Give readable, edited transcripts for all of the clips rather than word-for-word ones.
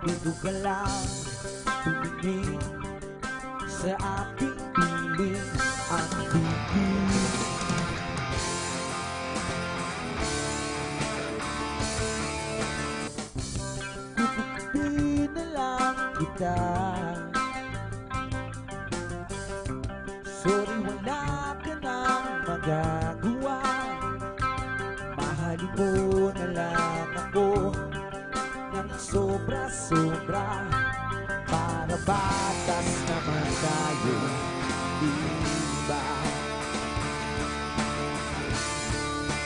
Dito ka lang tumingin sa aking piling at bibig. Kukutin na lang kita. Sorry, wala ka nang magagawa. Mahalin mo na lang ako ng sobra-sobra, para batas naman tayo, diba?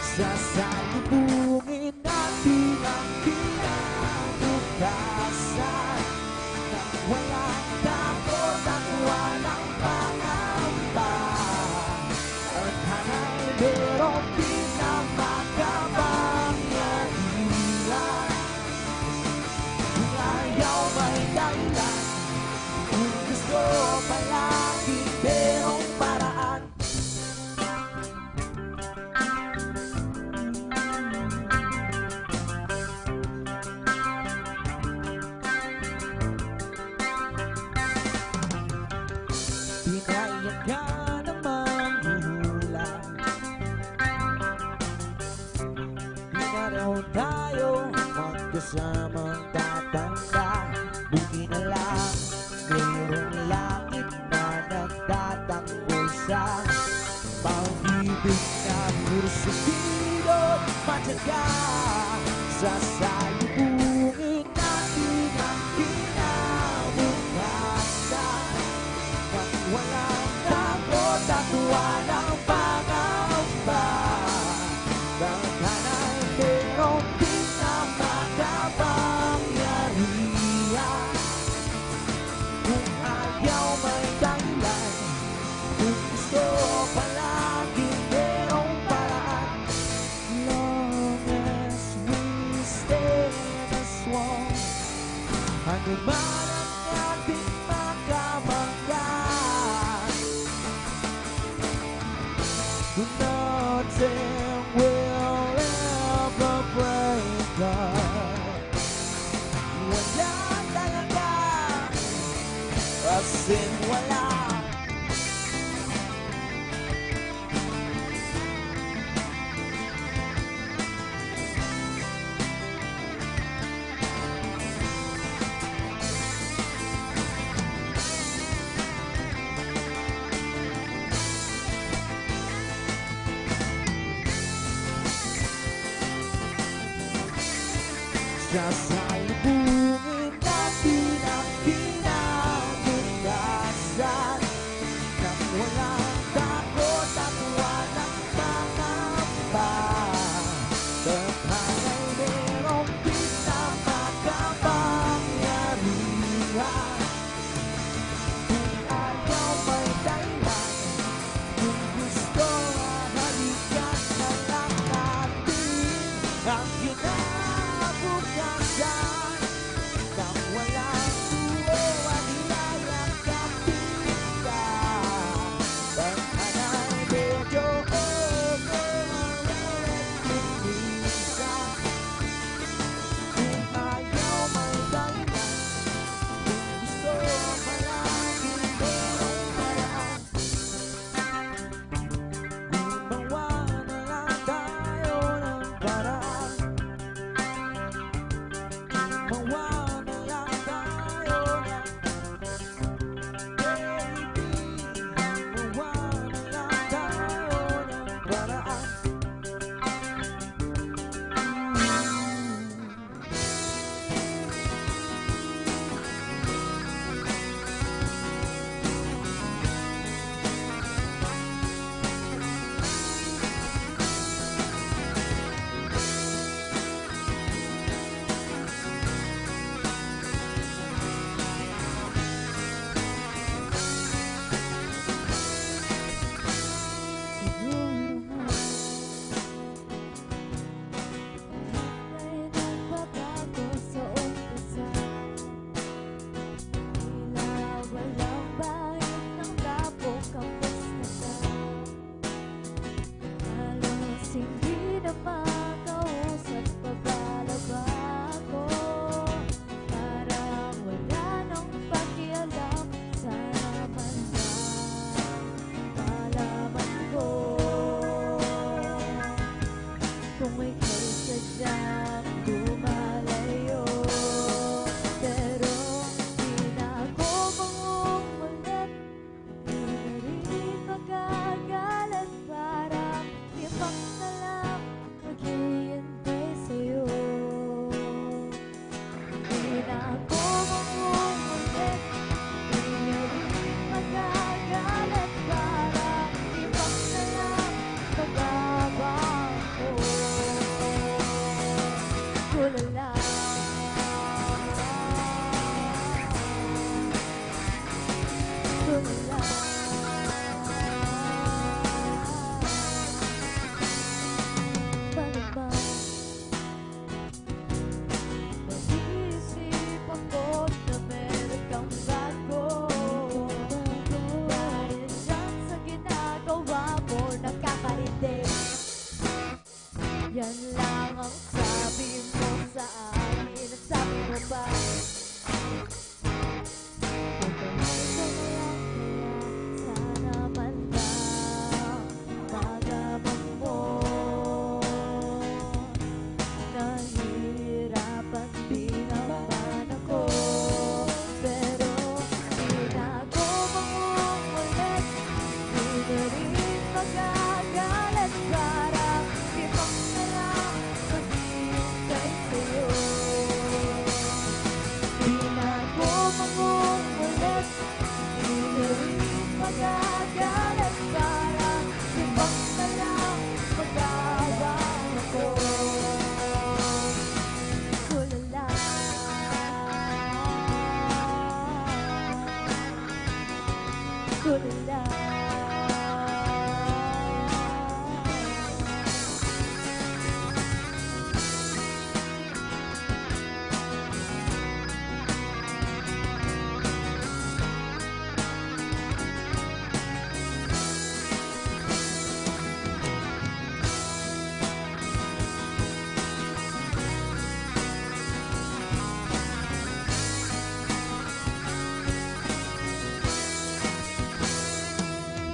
Sasalubungin natin ang kinabukasan nang walang takot at walang pangamba. At hana'y merong pinamakapangyarihan. Ayaw may dahilan, kung gusto palagi merong paraan. Pinayan ka ng manghuhula, di na raw tayo magkasamang tatanda. Buti na lang, mayroong langit na nagtatanggol sa pag-ibig na kursubilot matyaga. Sasalubungin natin ang kinabukasan nang walang takot at walang pangamba. Bangkanay merong pinamakapangyarihan. Kung ayaw may dahilan, kung gusto palagi merong paraan. Long as we stay as one, ano man ang ating makabanggan, nothing will ever break us. Wala talaga, as in wala. Sasalubungin natin ang kinabukasan nang walang takot at walang pangamba. Tanghala'y merong pinamakapangyarihan. Kung ayaw may dahilan, kung gusto halikan na lang natin ang kinabukasan nang walang duo at iyayakapin ka. Tanghala'y medyo minsan. Kung ayaw may dahilan, kung gusto palagi merong paraan. Gumawa na lang tayo ng paraan. Gumawa na lang tayo ng baby. Gumawa na lang tayo ng paraan. tulala. Tulala. Malamang nag-iisip ako na meron kang bago. Dahil dyan sa ginagawa mo, nakakaintindi. Yan lang ang sabi mo sa akin at sabi mo pa sana man lang magamang mo. Nahihirapan din naman ako, pero tinago mong ulit. Di na rin magagalit, parang ibang na lang maghihintay sa'yo. Tinago mong ulit. Di na rin magagalit, parang ibang na lang mag-aabang ako. Tulala. Tulala.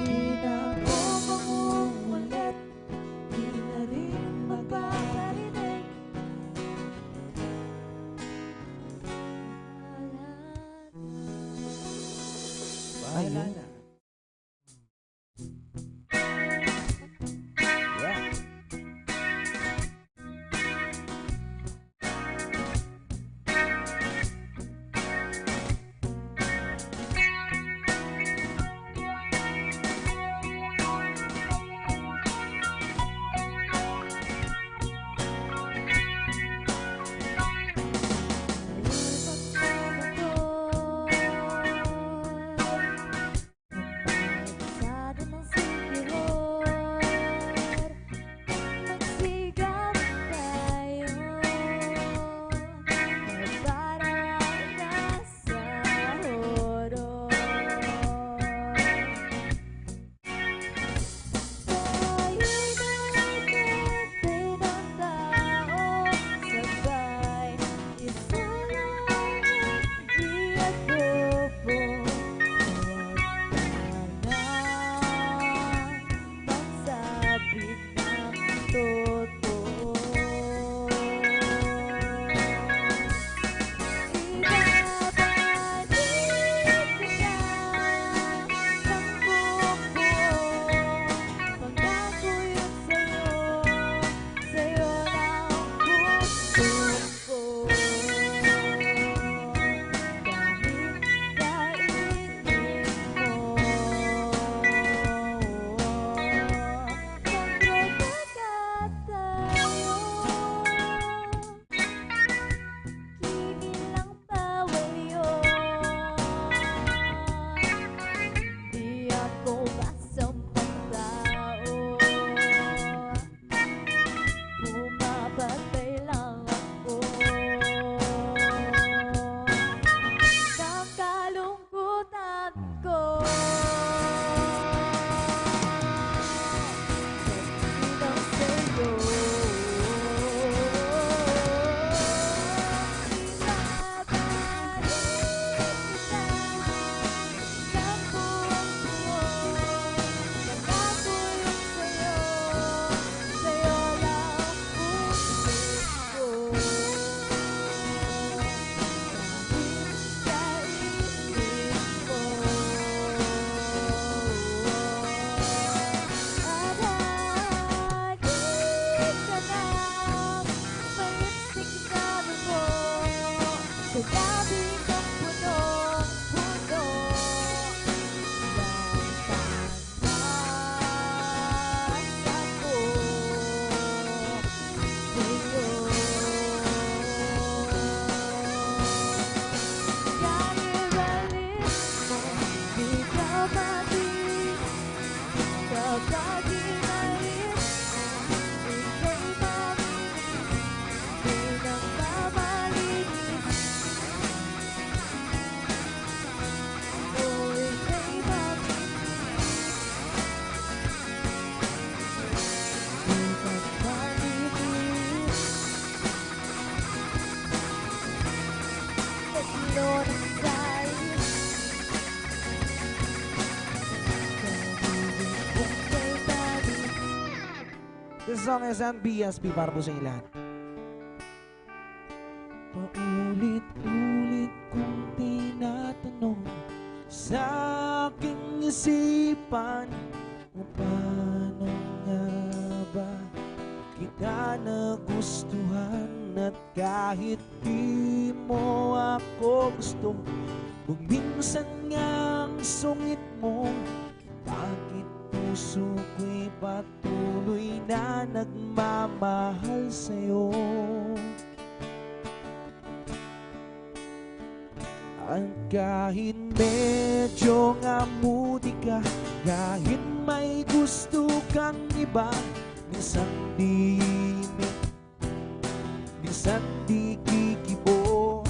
Di na ako mangungulit, di na rin magpaparinig. Bahala na. Yeah. Magsado ng sikihor, magsigaw tayo, parang nasa horor. Tayo'y naiintindi ng tao, sabay isa lang ang iagobo. Magsabi ng totoo. Ibabalik ka na ng buong buo. Pangako yun sa'yo lang puso ko. Kahit kainin mo, magkakagat tayo. Kinilang bawal yun. Di ako masampang tao, pumapatay lang ako ng kalungkutan ko. Bilang sa'yo, ibabalik kita ng buong buo. Pangako yun sa'yo lang puso ko. Kahit kainin mo, adagit ka ng maipsik na dugo sa labi ng punong-puno ng pag-asa ko sa'yo. dulo ng dahil gagawin kong kay balik. This song is on BSP para po sa inyo lahat. Paulit-ulit kong tinatanong sa aking isipan kung paano nga ba kita nagustuhan, at kahit di mo ako gusto, kung minsan nga ang sungit mo, bakit puso ko'y patuloy na nagmamahal sa'yo? At kahit medyo nga moody ka, kahit may gusto kang iba, minsan di imik, minsan di kikibo,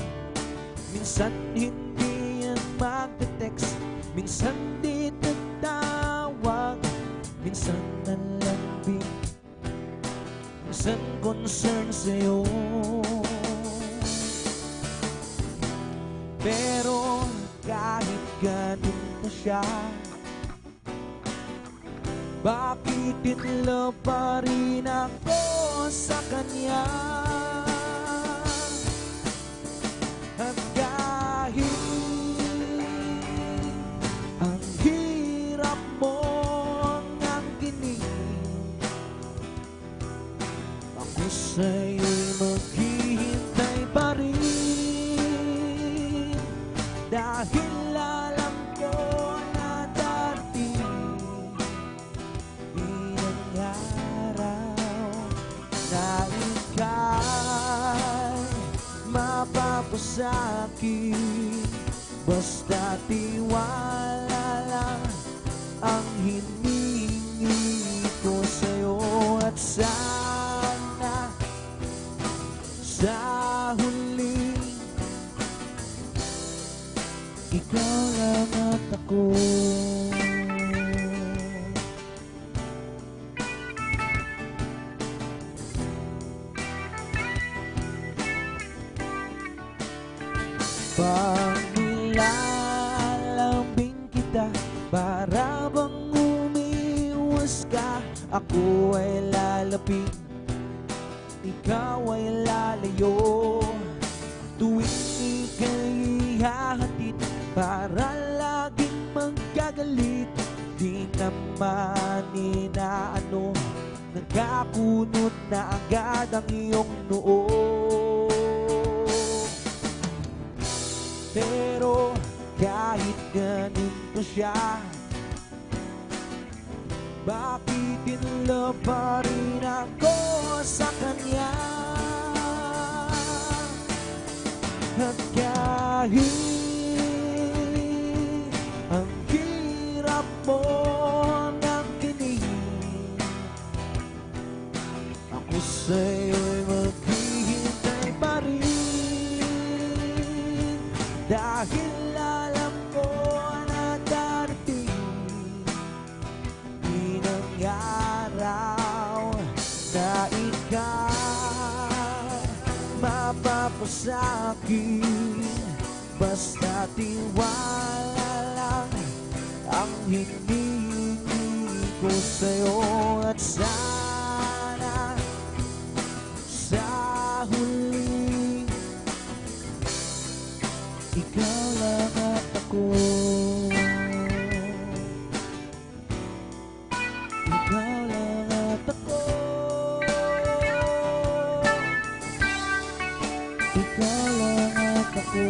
minsan hindi yan magte-text, minsan di tatawag, minsan nalambing, minsan concern sa'yo. Pero kahit ganun na siya, bakit in love pa rin ako sa kanya? At kahit ang hirap mo ang kinig, ako sa'yo'y maghihintay pa rin. Dahil alam ko na dati ilang araw na ika'y mapapasa'kin, basta tiwala lang ang hinihingi ko sa'yo. At sana sa huli ikaw lang at ako. Pag nilalambing kita, para bang umiwas ka, ako ay lalapit, ikaw ay lalayo. Tuwing ika'y hahatid, para laging magkagalit, di naman inaano, nagkakunot na agad ang iyong noo. Pero kahit ganun pa siya, bakit in love pa rin ako sa kanya? At kahit ang hirap mo ng kinig, ako sa'yo'y maghihintay pa rin. Dahil alam ko na darating inang araw na ikaw mapapasa'kin, basta tiwala lang ang hinihingi ko sa'yo. At sana sa huli ikaw lang at ako. Ikaw lang at ako. Ikaw lang at ako.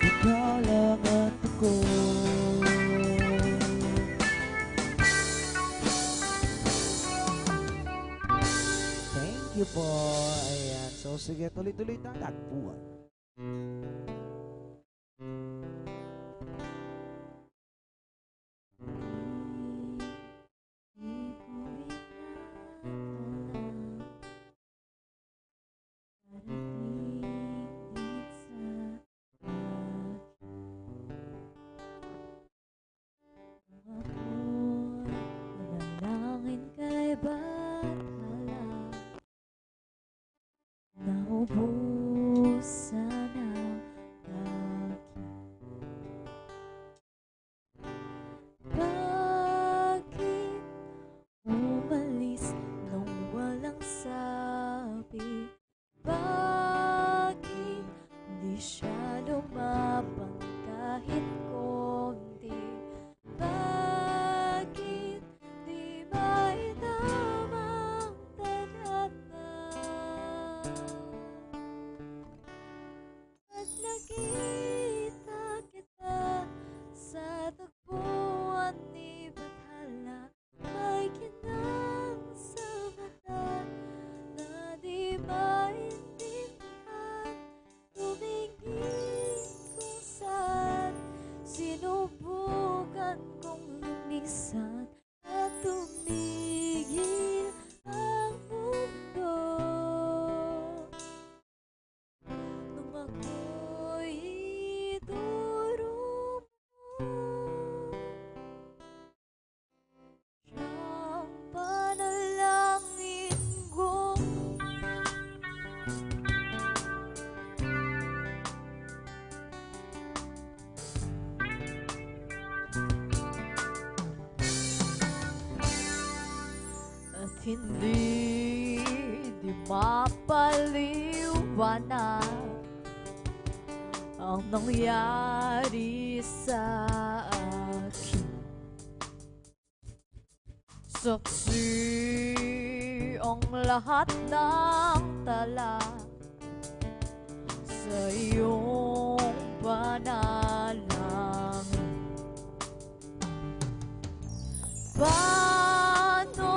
Ikaw lang at ako. Thank you po. Ayan. So, sige, tuloy-tuloy tayo. Tagpuan. Manalangin kay Bathala na naubusan ang aking bakit umalis nang walang sabi? Bakit di siya lumapang kahit konti? Bakit di maitamang tadhana? At nakita kita sa tagpuan ni Bathala, may kinang sa mata na di maintindihan. Tumingin kung saan sinubukan kong lumisan at tumigil ang mundo. Nung ako'y iduro mo, siyang panalangin ko. At hindi di mapaliwanag ang nangyari sa akin. Saksi ang lahat ng tala sa iyong panalangin. Paano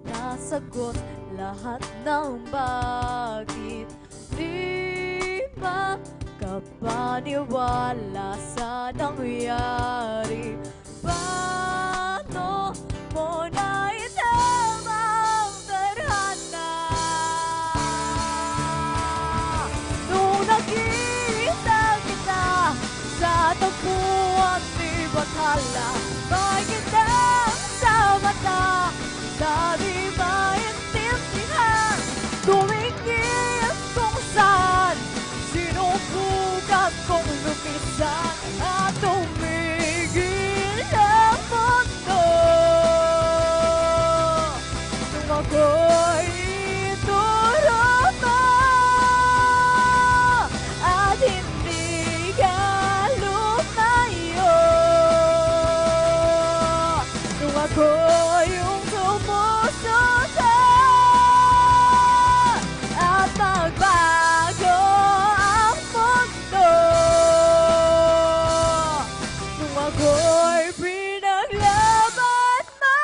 nasagot lahat ng bakit? Di makapaniwala sa nangyari. Paano mo naitamang tadhana? Nung nakita kita sa tagpuan ni Bathala, may kitang sa mata na di maintindihan. Tumingin kung saan sinubukan kong lumisan at tumigil ang mundo. Nung ako'y ituro mo at hindi ka lumayo. Nung ako yung sumusunod at magbago ang mundo. Nung ako'y pinaglaban mo.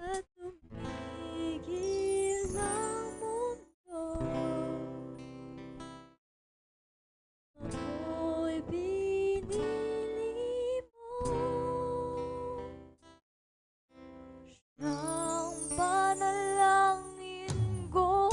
At tumigil ang mundo. Ako'y pinili mo. Siyang panalangin ko.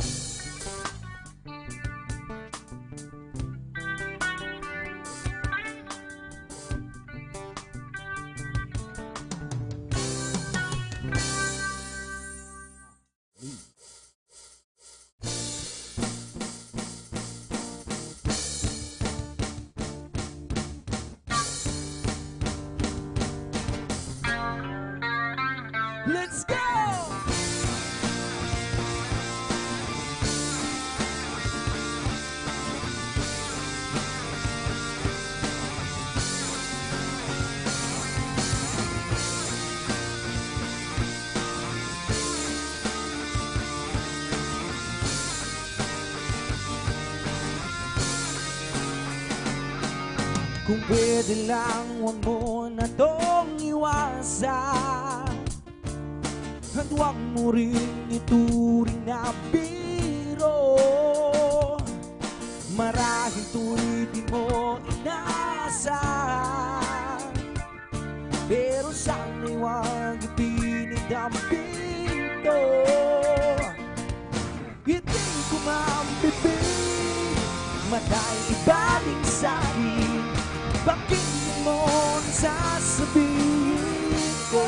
Let's go! Kung pwede lang, huwag mo na tong iwasan. At huwag mo rin ituring na biro. Marahil to'y di mo inaasahan, pero sana'y huwag ipinidamping to. Hindi ko mambibig, matay ibaling sa'kin. Pakinggan mo ang sasabihin ko.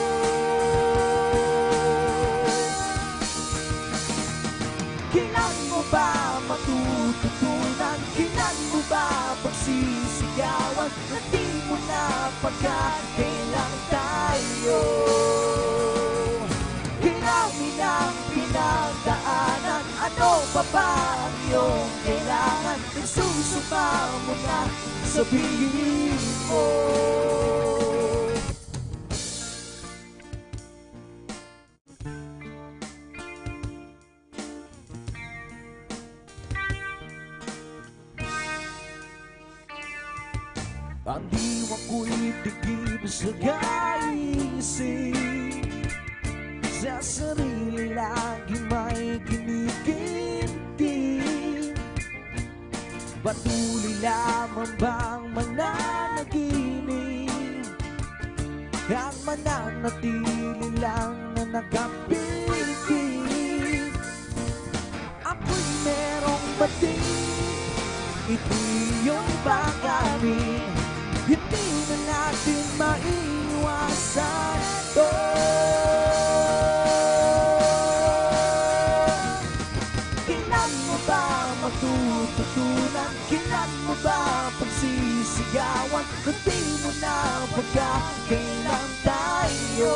sumama na sa piling mo. Ang diwa ko'y tigib sa gaising, sa sarili lagi may kinikinting. Patuloy lamang bang mananaginip at mananatili lang na nakapiling? Ako'y merong bating, ito'y iyong pag-amin. Hindi na natin maiwasan to. Kailan mo ba matututunan? Kailan mo ba pagsisigawan? Kung di mo na pagkakailan tayo.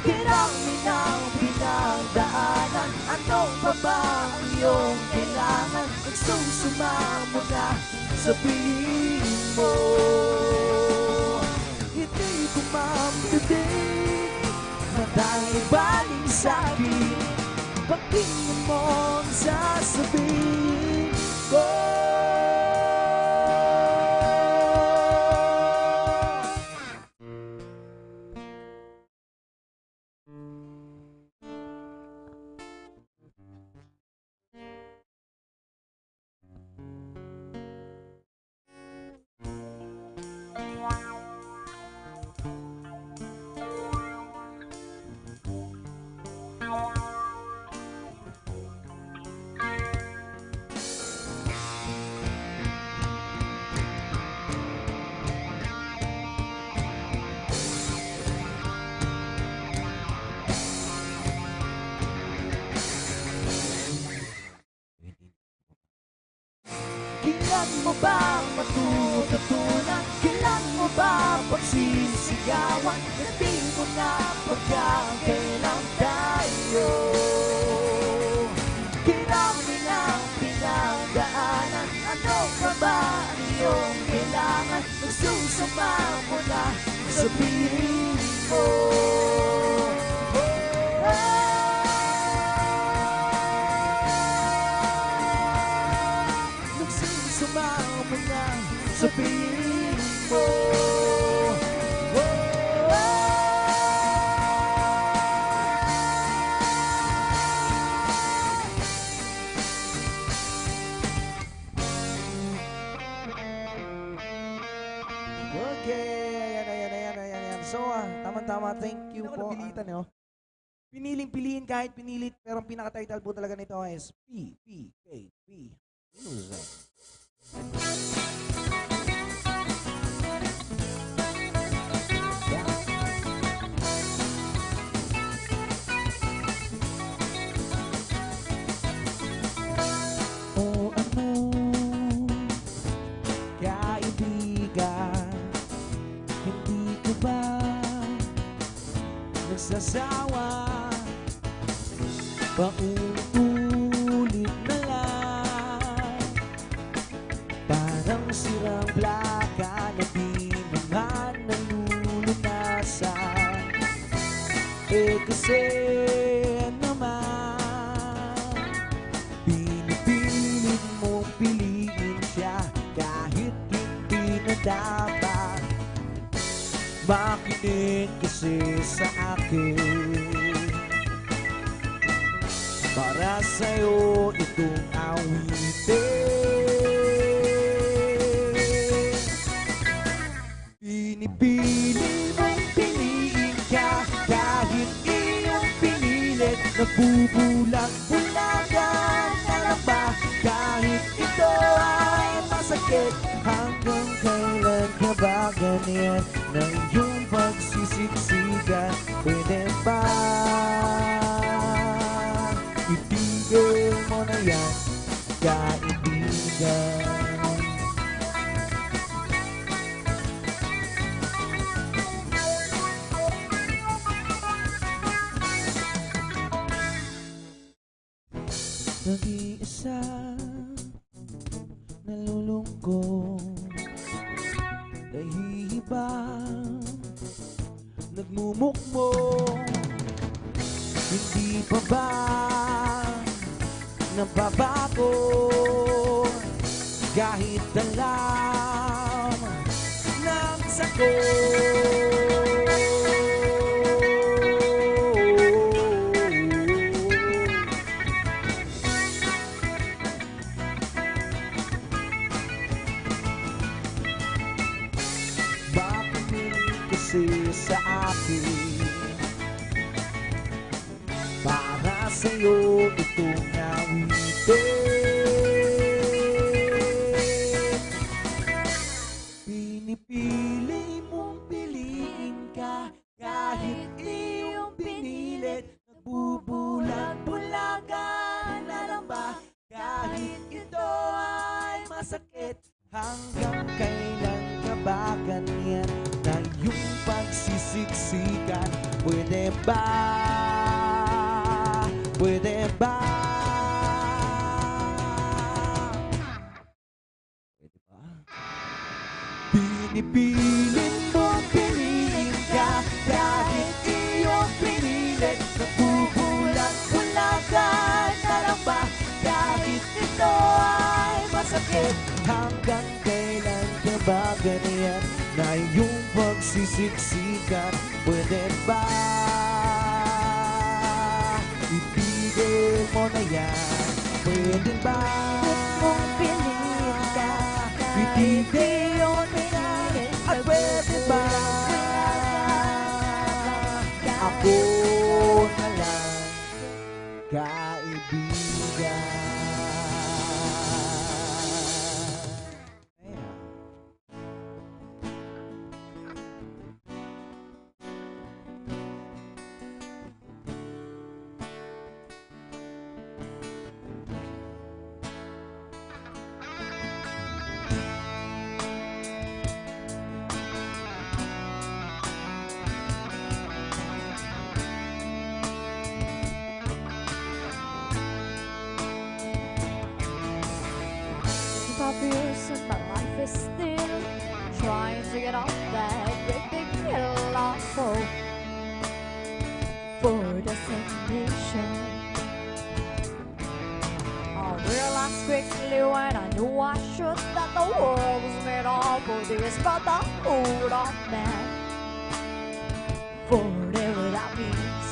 Kirami ng pinagdaanan, ano pa ba ang iyong kailangan? Nagsusumamo na sa piling mo. Hindi ko mamdidig na tayo baling sa'kin. Pagtingin mo ang sasabihin ko. Kailan mo ba matututunan? Kailan mo ba pagsisigawan? Hindi mo na pagkakailan tayo. Kirami ng pinagdaanan, ano pa ba ang iyong kailangan? Nagsusama mo na sa piling mo. Sumama na sa piling mo. Okay, ayan. So, tama-tama, thank you po. Napilitan, no? Piniling-piliin kahit pinilit, pero ang pinaka-title po talaga nito is P-P-K-P Music. O ano, kaibigan, hindi ko ba nagsasawa? Paulit na lang, parang sirang plaka na di naman nalulunasan. Kasi naman pinipilit mong piliin siya kahit hindi na dapat. Makinig kasi sa akin, para sa'yo itong awitin. Pinipili mong piliin ka kahit iyong pinilit. Nagbubulag-bulagan na lang ba kahit ito ay masakit? Hanggang kailan ka ba ganyan ng iyong pagsisiksikan? Pwede ba itigil mo na yan, kaibigan? Nag-iisa nagmumukmok. Hindi pa ba nababago kahit alam ng sagot? Bakit hindi kasi sa akin? Para sa'yo itong awitin. Pinipili mong piliin ka kahit iyong pinilit. Nagbubulag-bulagan na lang ba kahit ito ay masakit? Hanggang kailan ka ba ganyan na iyong pagsisiksikan? Pwede ba? Pwede ba? Pwede ba? Pinipilit mong piliin ka kahit iyong pinilit. Nagbubulag-bulagan na lang ba kahit ito ay masakit? Hanggang kailan ka ba ganyan na iyong pagsisiksikan? Pwede ba? Ibigay mo na yan. Pwede ba? Kung piliin ka, Ibigay mo na yan. At pwede ba? Ako na lang, kaibigan. Years and my life is still trying to get off that great big hill of hope for destination. I realized quickly when I knew I should that the world was made up of this brotherhood of man. For whatever that means.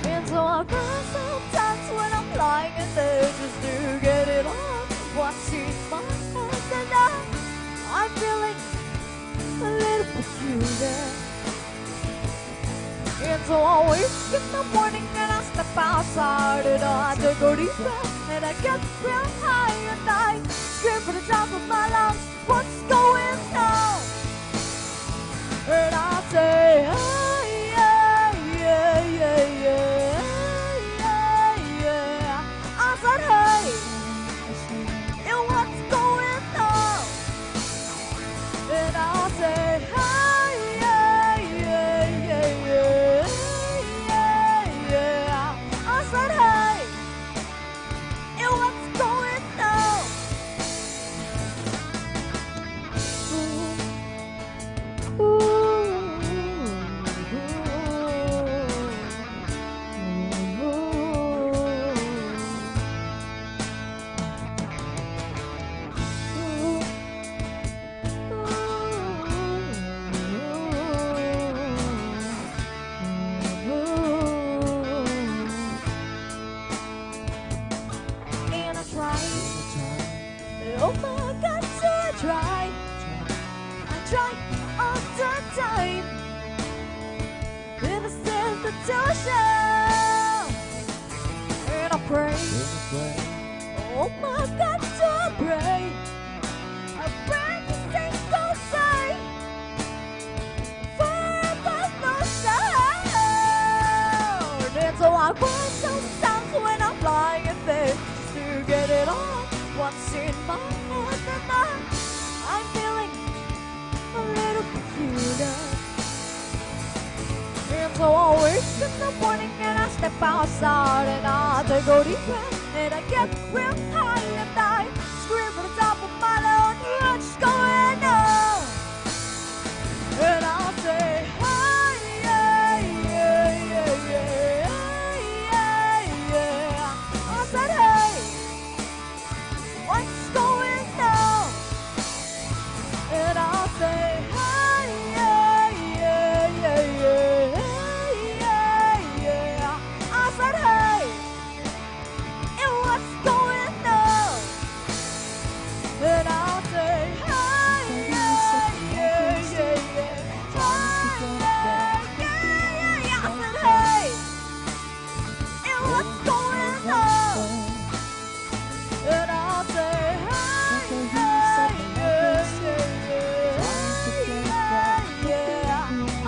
And so I cry sometimes when I'm lying in there just to get it on. What's in my head and I'm feeling a little peculiar. And so I wake in the morning and I step outside and I take a deep breath and I get real high and I scream for the top of my lungs, what's going on? And I say, hey, yeah, yeah, yeah, yeah, yeah, yeah. I said, hey. What's going on? And I'll say, hey, yeah, yeah, yeah, yeah, yeah, yeah. I said, hey, what's going on? Ooh, ooh, ooh, ooh. Oh my God, so I try all the time. In a sense of devotion, and I pray. Oh my God, so I pray to sing those say, forever no sound. And so I cry sometimes when I'm lying in bed just to get it on. What's in my head and I'm feeling a little peculiar. And so I wake in the morning and I step outside and I take a deep breath and I get real high and I scream from the top of my lungs, what's going on? And I say,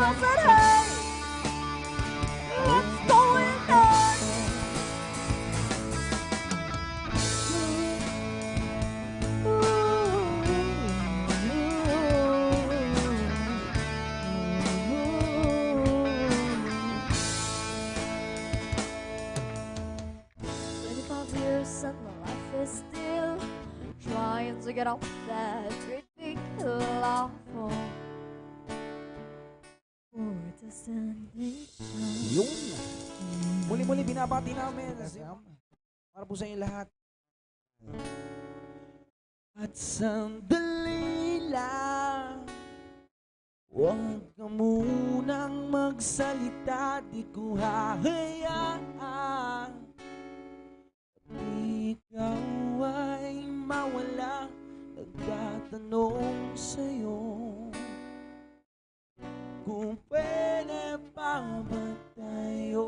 I said, hey, what's going on? Years and my life is still trying to get off that great big awful for destination. Yun. Muli-muli binabati namin. Para po sa inyo lahat. At sandali lang, huwag ka munang magsalita, di ko hahayaan. Ikaw ay mawala, nagtatanong sa'yo kung pwede pa ba tayo.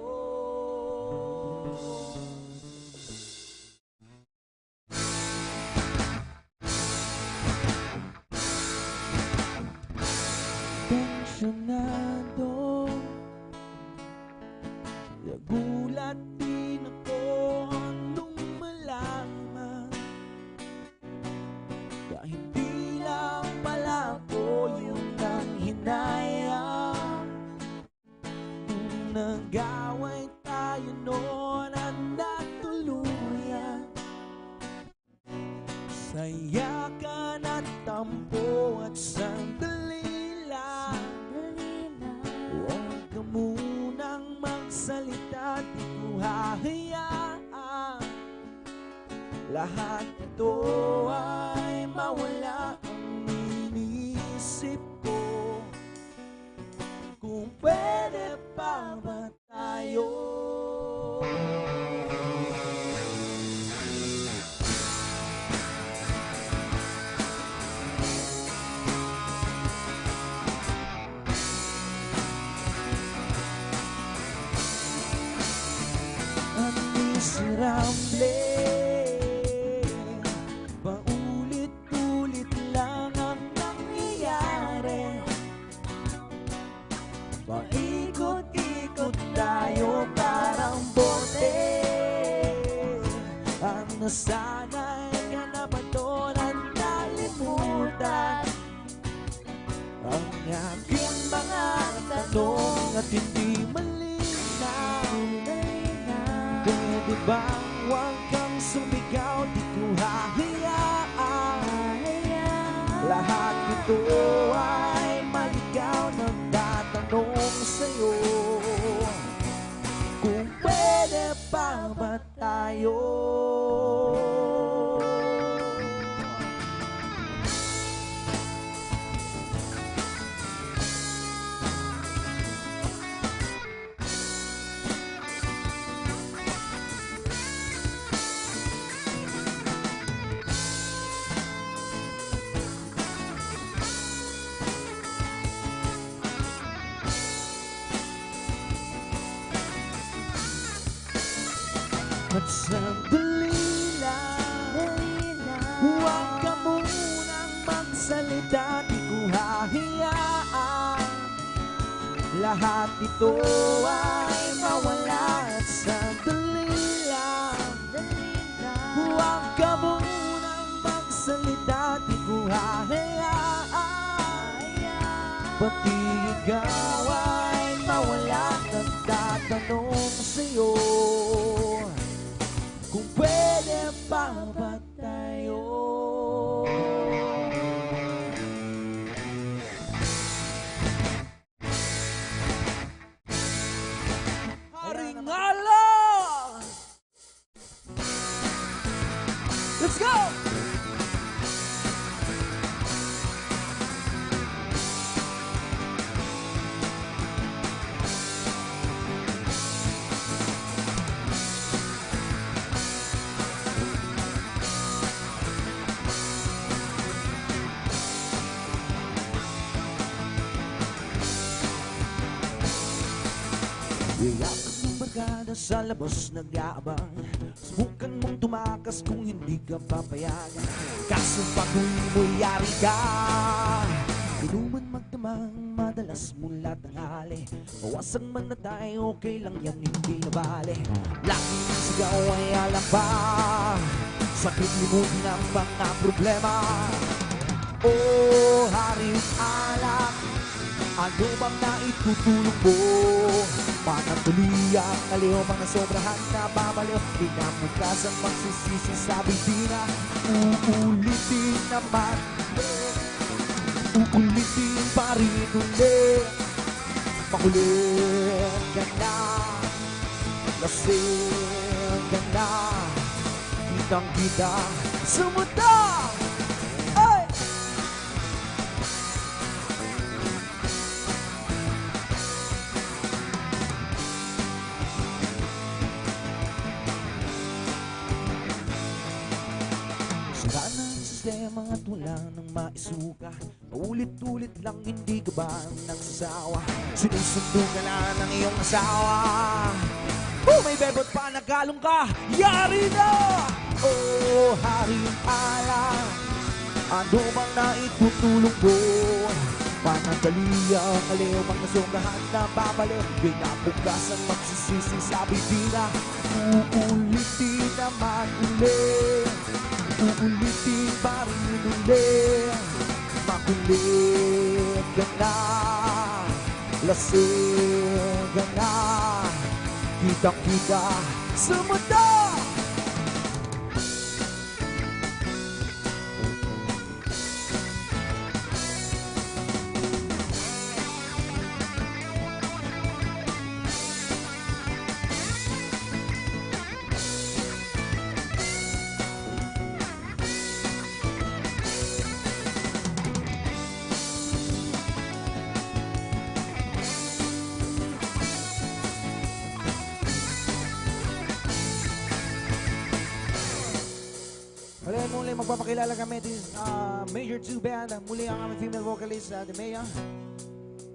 Tensyonado, nagulat din ako nung malaman na hindi lang pala ako yung nanghinayang. Kung nag-away tayo noon at natuluyan, sayakan at tampo at sandali lang. Huwag ka munang magsalita, di ko hahayaan. Lahat ito ay mawala, ang iniisip ko kung pwede pa ba tayo. Ang miserable, paulit-ulit lang ang nangyayari. Paikot-ikot tayo parang bote. Ang nasanay ka na ba doon ang nalimutan? Ang aking mga tanong at hindi malinaw. Pwede bang huwag kang sumigaw, di ko hahayaan. Lahat ito ay maligaw, nagtatanong sa'yo kung pwede pa ba tayo. At sandali lang, huwag ka munang magsalita, di ko hahayaan. Lahat ito ay mawala. At sandali lang, huwag ka munang magsalita, di ko hahayaan. Pati ikaw ay mawala, nagtatanong sa'yo kung pwede pa ba tayo. Haringala! Let's go! Iyakap ng barkada sa labas nag-aabang. Subukan mong tumakas kung hindi ka papayagan. Kaso pag huli mo yari ka, Sino man magdamang madalas mula tanghali, mawasang man na tayo, okay lang yan, hindi na bale. Laging sigaw ay alam ba, sakit limutin ang mga problema. Oh, haring alak, ano bang naitutulong mo? Panatuli ang aliw, mga sobrahan na babaliw. Pinamukas ang magsisisi sa bibina. Uulitin naman, uulitin pa rin ulit. Makulit ka na, lasing ka na, kitang-kita sa mata. Ay! Sira na ang sistema at wala nang maisuka. Paulit-ulit lang, hindi ka ba nagsasawa? Sinusundo ka na ng iyong asawa. Oh, may bebot pa, nagkalong ka, yari na! Oh, haring alam, ano bang naitutulong mo? Panandali ang aliw, mga sobrahan na babaliw. Pinabukas ang magsisisi sa bibina. Uulitin naman ulit, uulitin pa rin ulit. Makulit ka na, lasing ka na, kitang-kita sa mata. Muli magpapakilala kami this Major 2 Band. Muli ang aming female vocalist, Demea.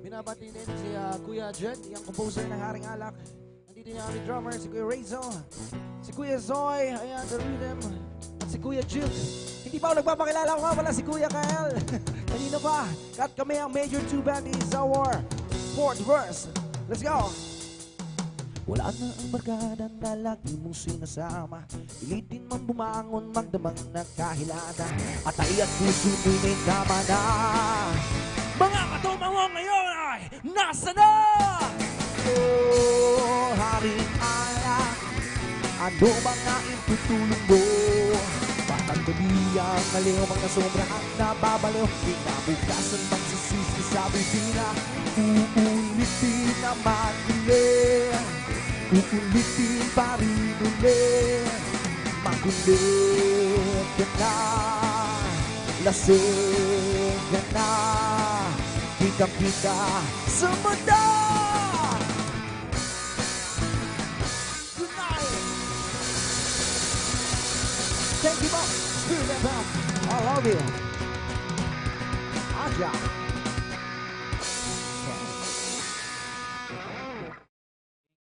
Binabati din si Kuya Jed, yung composer ng Haring Alak. Nandito yung aming drummer, si Kuya Rezo, si Kuya Zoy, ayan, the rhythm, at si Kuya Jill. Hindi pa ako nagpapakilala ko nga pala si Kuya Kyle. Kanina pa, kat kami ang Major 2 Band is our fourth verse. Let's go! Wala na ang barkada na lagi mong sinasama. Pilitin man bumangon, magdamang nakahilata. At ay at puso mo'y may tama na. Mga katumbang mo ngayon ay nasa na? Oh, haring alak, ano bang naitutulong mo? Patandali ang aliw, mga sobrahan na babaliw. Pinabukas ang magsisisi sa bibina. Uulitin naman ulit, uulitin pa rin ulit. Makulit ka na, lasing ka na, kitang-kita sa mata. Good night. Thank you, Bob. Spirit FM. I love you. Aja.